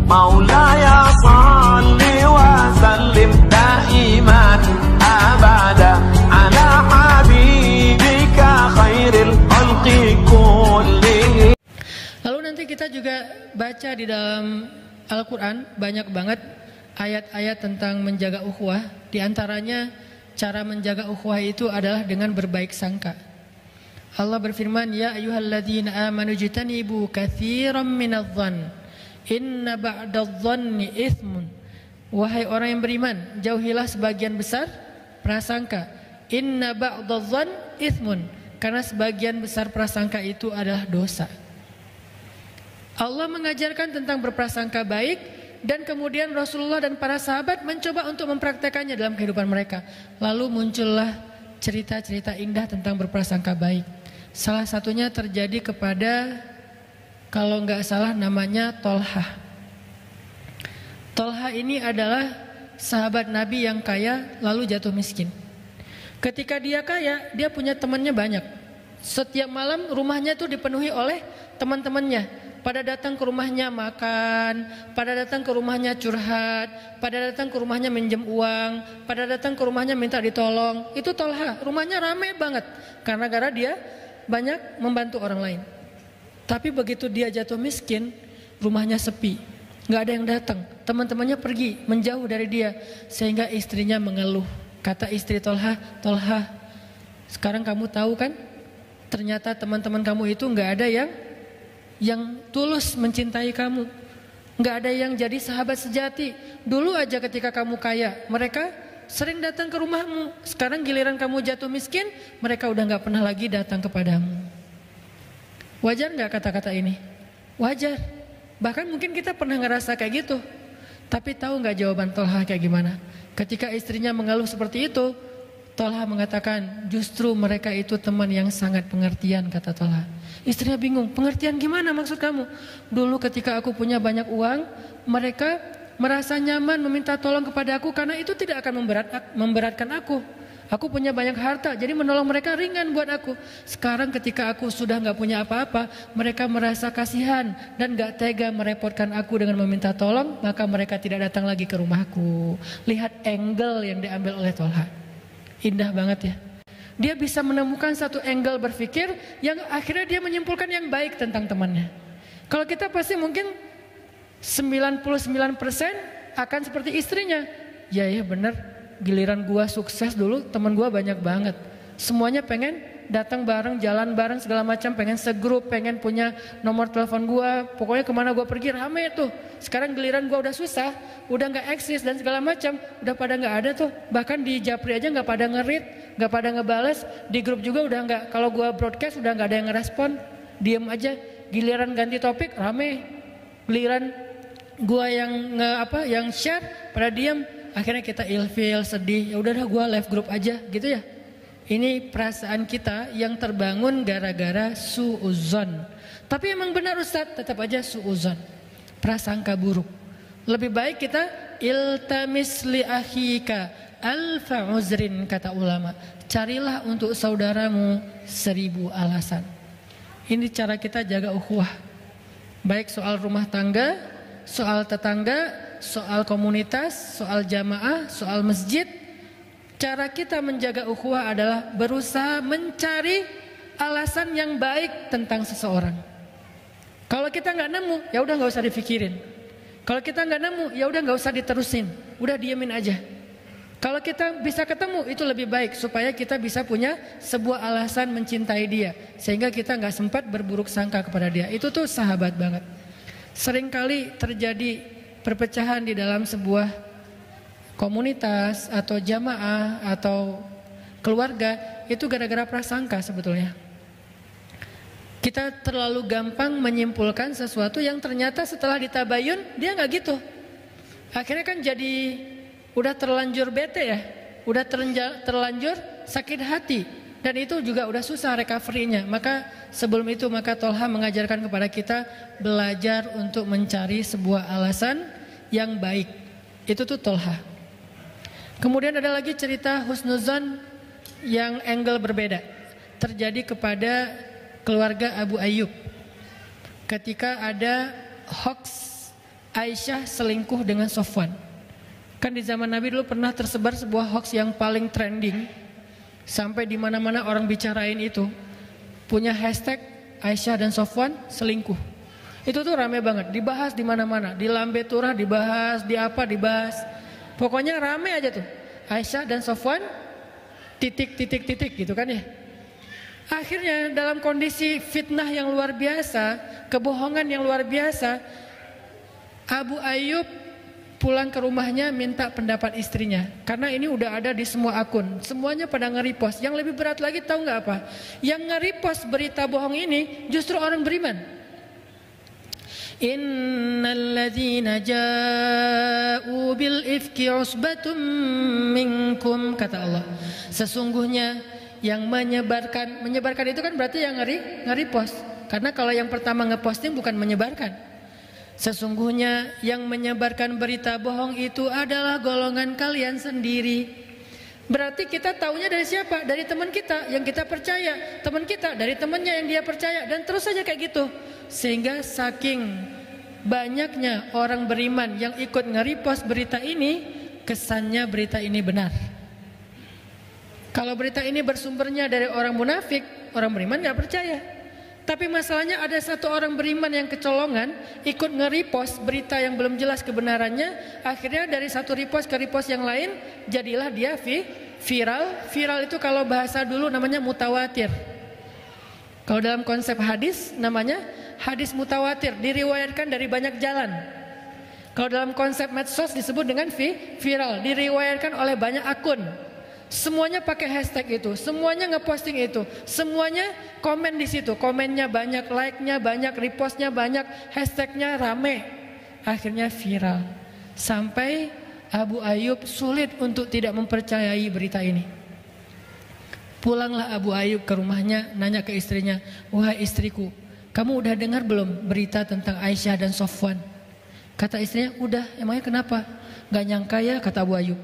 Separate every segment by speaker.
Speaker 1: مولاي صل وسلم دائما أبدا على حبيبك خير الخلق كلهم.
Speaker 2: Lalu nanti kita juga baca di dalam Al-Quran banyak banget ayat-ayat tentang menjaga ukhuwah. Di antaranya cara menjaga ukhuwah itu adalah dengan berbaik sangka. Allah berfirman, ya ayyuhalladzina amanu jtanibu katsiran minadh-dhann inna ba'dadh-dhanni itsmun. Wahai orang yang beriman, jauhilah sebagian besar prasangka. Inna ba'dadh-dhanni itsmun, karena sebagian besar prasangka itu adalah dosa. Allah mengajarkan tentang berprasangka baik, dan kemudian Rasulullah dan para sahabat mencoba untuk mempraktekannya dalam kehidupan mereka. Lalu muncullah cerita-cerita indah tentang berprasangka baik. Salah satunya terjadi kepada, kalau nggak salah namanya Tolha. Tolha ini adalah sahabat Nabi yang kaya lalu jatuh miskin. Ketika dia kaya, dia punya temannya banyak. Setiap malam rumahnya tuh dipenuhi oleh teman-temannya. Pada datang ke rumahnya makan, pada datang ke rumahnya curhat, pada datang ke rumahnya minjem uang, pada datang ke rumahnya minta ditolong. Itu Tolha, rumahnya ramai banget karena gara dia banyak membantu orang lain. Tapi begitu dia jatuh miskin, rumahnya sepi, nggak ada yang datang. Teman-temannya pergi menjauh dari dia, sehingga istrinya mengeluh. Kata istri Tolha, Tolha, sekarang kamu tahu kan? Ternyata teman-teman kamu itu nggak ada yang tulus mencintai kamu, nggak ada yang jadi sahabat sejati. Dulu aja ketika kamu kaya, mereka sering datang ke rumahmu. Sekarang giliran kamu jatuh miskin, mereka udah nggak pernah lagi datang kepadamu. Wajar nggak kata-kata ini? Wajar. Bahkan mungkin kita pernah ngerasa kayak gitu. Tapi tahu nggak jawaban Tolha kayak gimana? Ketika istrinya mengeluh seperti itu, Tolha mengatakan, justru mereka itu teman yang sangat pengertian, kata Tolha. Istrinya bingung, pengertian gimana maksud kamu? Dulu ketika aku punya banyak uang, mereka merasa nyaman meminta tolong kepada aku karena itu tidak akan memberatkan aku. Aku punya banyak harta, jadi menolong mereka ringan buat aku. Sekarang ketika aku sudah nggak punya apa-apa, mereka merasa kasihan dan nggak tega merepotkan aku dengan meminta tolong, maka mereka tidak datang lagi ke rumahku. Lihat angle yang diambil oleh Tolha, indah banget ya. Dia bisa menemukan satu angle berpikir yang akhirnya dia menyimpulkan yang baik tentang temannya. Kalau kita pasti mungkin 99% akan seperti istrinya. Ya benar. Giliran gua sukses dulu, teman gua banyak banget. Semuanya pengen datang bareng, jalan bareng segala macam, pengen segrup, pengen punya nomor telepon gua. Pokoknya kemana gua pergi rame tuh. Sekarang giliran gua udah susah, udah nggak eksis dan segala macam, udah pada nggak ada tuh. Bahkan di Japri aja nggak pada nge-read, nggak pada ngebales. Di grup juga udah nggak. Kalau gua broadcast udah nggak ada yang ngerespon, diem aja. Giliran ganti topik rame. Giliran gua yang share pada diem. Akhirnya kita ilfil, sedih, ya udah gua live group aja gitu ya. Ini perasaan kita yang terbangun gara-gara su'uzon. Tapi emang benar Ustadz, tetap aja su'uzon, prasangka buruk. Lebih baik kita iltamis li akhika alfa uzrin, kata ulama. Carilah untuk saudaramu 1000 alasan. Ini cara kita jaga ukhuwah. Baik soal rumah tangga, soal tetangga, soal komunitas, soal jamaah, soal masjid. Cara kita menjaga ukhuwah adalah berusaha mencari alasan yang baik tentang seseorang. Kalau kita nggak nemu, ya udah nggak usah dipikirin. Kalau kita nggak nemu, ya udah nggak usah diterusin, udah diemin aja. Kalau kita bisa ketemu, itu lebih baik supaya kita bisa punya sebuah alasan mencintai dia, sehingga kita nggak sempat berburuk sangka kepada dia. Itu tuh sahabat banget. Seringkali terjadi perpecahan di dalam sebuah komunitas atau jamaah atau keluarga, itu gara-gara prasangka sebetulnya. Kita terlalu gampang menyimpulkan sesuatu yang ternyata setelah ditabayun dia nggak gitu. Akhirnya kan jadi udah terlanjur bete ya, udah terlanjur sakit hati, dan itu juga udah susah recovery-nya. Maka sebelum itu Tolha mengajarkan kepada kita belajar untuk mencari sebuah alasan yang baik. Itu tuh Tolha. Kemudian ada lagi cerita husnuzon yang angle berbeda, terjadi kepada keluarga Abu Ayyub. Ketika ada hoax Aisyah selingkuh dengan Sofwan. Kan di zaman Nabi dulu pernah tersebar sebuah hoax yang paling trending, sampai di mana-mana orang bicarain itu, punya hashtag Aisyah dan Sofwan selingkuh. Itu tuh rame banget, dibahas di mana-mana, di Lambe Turah dibahas, di apa dibahas. Pokoknya rame aja tuh. Aisyah dan Sofwan titik gitu kan ya. Akhirnya dalam kondisi fitnah yang luar biasa, kebohongan yang luar biasa, Abu Ayyub pulang ke rumahnya minta pendapat istrinya. Karena ini udah ada di semua akun, semuanya pada nge-repost. Yang lebih berat lagi tahu nggak apa? Yang nge-repost berita bohong ini justru orang beriman. Innalladzina ja'u bil ifki usbatum minkum, kata Allah. Sesungguhnya yang menyebarkan itu kan berarti yang nge-repost. Karena kalau yang pertama nge-posting bukan menyebarkan. Sesungguhnya yang menyebarkan berita bohong itu adalah golongan kalian sendiri. Berarti kita taunya dari siapa? Dari teman kita yang kita percaya, teman kita dari temannya yang dia percaya, dan terus saja kayak gitu. Sehingga saking banyaknya orang beriman yang ikut nge-repost berita ini, kesannya berita ini benar. Kalau berita ini bersumbernya dari orang munafik, orang beriman gak percaya. Tapi masalahnya ada satu orang beriman yang kecolongan, ikut nge-repost berita yang belum jelas kebenarannya. Akhirnya dari satu repost ke repost yang lain, jadilah dia viral. Viral itu kalau bahasa dulu namanya mutawatir. Kalau dalam konsep hadis namanya hadis mutawatir, diriwayatkan dari banyak jalan. Kalau dalam konsep medsos disebut dengan viral, diriwayatkan oleh banyak akun. Semuanya pakai hashtag itu, semuanya ngeposting itu, semuanya komen di situ, komennya banyak, like-nya banyak, repostnya banyak, hashtagnya rame, akhirnya viral. Sampai Abu Ayyub sulit untuk tidak mempercayai berita ini. Pulanglah Abu Ayyub ke rumahnya, nanya ke istrinya, wahai istriku, kamu udah dengar belum berita tentang Aisyah dan Sofwan? Kata istrinya, udah. Emangnya kenapa? Gak nyangka ya, kata Abu Ayyub.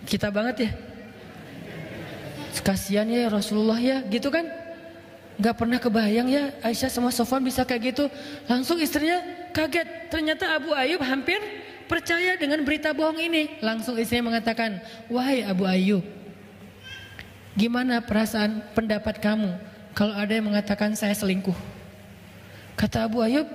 Speaker 2: Kita banget ya. Kasihan ya Rasulullah ya, gitu kan? Gak pernah kebayang ya Aisyah sama Sofwan bisa kayak gitu. Langsung istrinya kaget. Ternyata Abu Ayyub hampir percaya dengan berita bohong ini. Langsung istrinya mengatakan, wahai Abu Ayyub, gimana perasaan pendapat kamu kalau ada yang mengatakan saya selingkuh? Kata Abu Ayyub,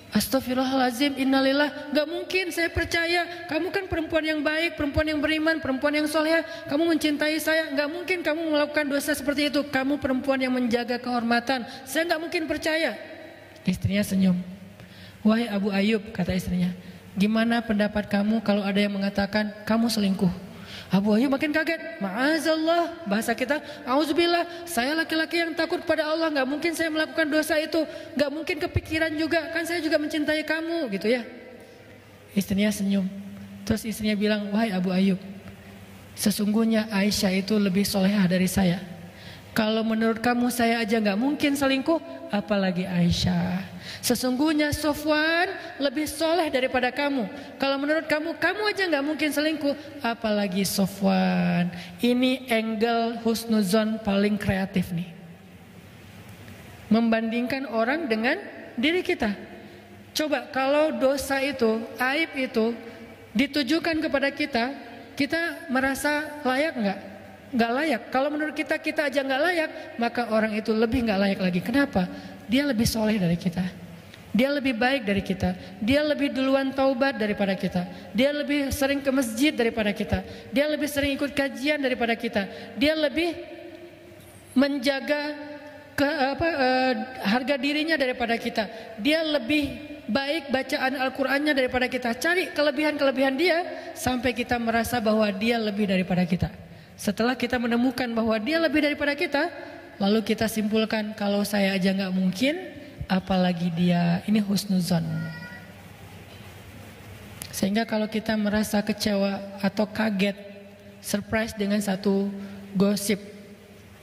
Speaker 2: astagfirullahaladzim, innalillah, gak mungkin, saya percaya. Kamu kan perempuan yang baik, perempuan yang beriman, perempuan yang soleh. Kamu mencintai saya, gak mungkin kamu melakukan dosa seperti itu. Kamu perempuan yang menjaga kehormatan, saya gak mungkin percaya. Istrinya senyum. Wahai Abu Ayyub, kata istrinya, gimana pendapat kamu kalau ada yang mengatakan kamu selingkuh? Abu Ayyub makin kaget. Ma'azallah, bahasa kita, auzubillah, saya laki-laki yang takut pada Allah, gak mungkin saya melakukan dosa itu, gak mungkin kepikiran juga, kan saya juga mencintai kamu, gitu ya. Istrinya senyum. Terus istrinya bilang, wahai Abu Ayyub, sesungguhnya Aisyah itu lebih solehah dari saya. Kalau menurut kamu saya aja gak mungkin selingkuh, apalagi Aisyah. Sesungguhnya Sofwan lebih soleh daripada kamu. Kalau menurut kamu, kamu aja gak mungkin selingkuh, apalagi Sofwan. Ini angle husnuzon paling kreatif nih. Membandingkan orang dengan diri kita. Coba kalau dosa itu, aib itu ditujukan kepada kita, kita merasa layak gak? Gak layak. Kalau menurut kita, kita aja gak layak, maka orang itu lebih gak layak lagi. Kenapa? Dia lebih soleh dari kita, dia lebih baik dari kita, dia lebih duluan taubat daripada kita, dia lebih sering ke masjid daripada kita, dia lebih sering ikut kajian daripada kita, dia lebih menjaga harga dirinya daripada kita, dia lebih baik bacaan Al-Qur'annya daripada kita. Cari kelebihan-kelebihan dia sampai kita merasa bahwa dia lebih daripada kita. Setelah kita menemukan bahwa dia lebih daripada kita, lalu kita simpulkan, kalau saya aja gak mungkin, apalagi dia. Ini husnuzon. Sehingga kalau kita merasa kecewa atau kaget, surprise dengan satu gosip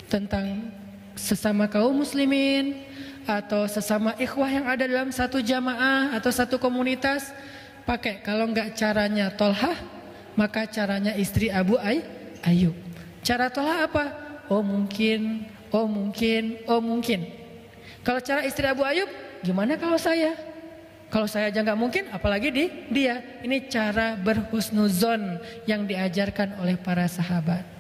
Speaker 2: tentang sesama kaum muslimin atau sesama ikhwah yang ada dalam satu jamaah atau satu komunitas, pakai kalau gak caranya Tolhah, maka caranya istri Abu Ayyub. Cara Tolhah apa? Oh mungkin, oh mungkin, oh mungkin. Kalau cara istri Abu Ayyub, gimana kalau saya? Kalau saya aja nggak mungkin, apalagi dia. Ini cara berhusnuzon yang diajarkan oleh para sahabat.